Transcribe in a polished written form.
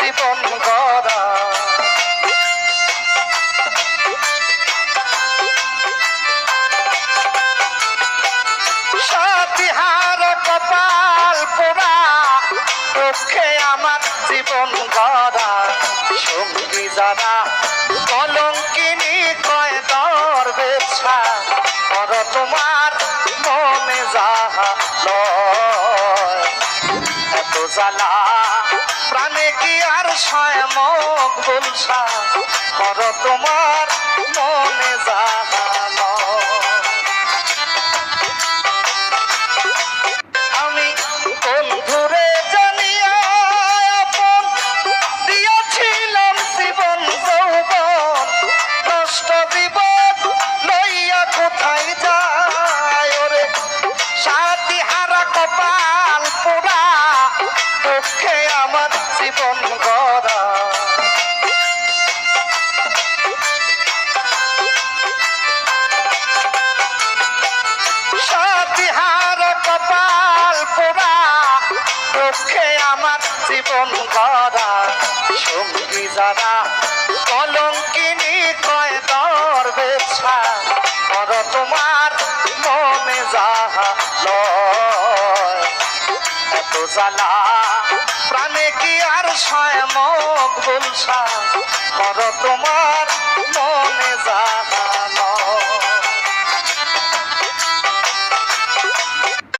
জীবন গড়া। সাতিহার কপাল পোড়া দুঃখে আমার জীবন গড়া। সঙ্গী যারা কলঙ্কিনী কয় দরবেশা কর তোমার মনে যাহা লয়। এত জ্বালা প্রাণে কি আর সয় মুখ বলসা কর তোমার মনে যাহা লয়। আমি বন্ধুরে জানিয়া আপন দিয়াছিলাম জীবন যৌবন। নষ্ট জীবন লইয়া কোথায় যায় ওরে সাতিহারা কপাল পোড়া দুঃখে আমার জীবন গড়া। সাতিহারা কপাল পোড়া দুঃখে আমার জীবন গড়া। সঙ্গী যারা কলঙ্কিনী কয় দরবেশা কর তোমার মনে যাহা লয়। এত জ্বালা প্রাণে কি আর সয় মুখ বলসা কর তোমার মনে যাহা লয়।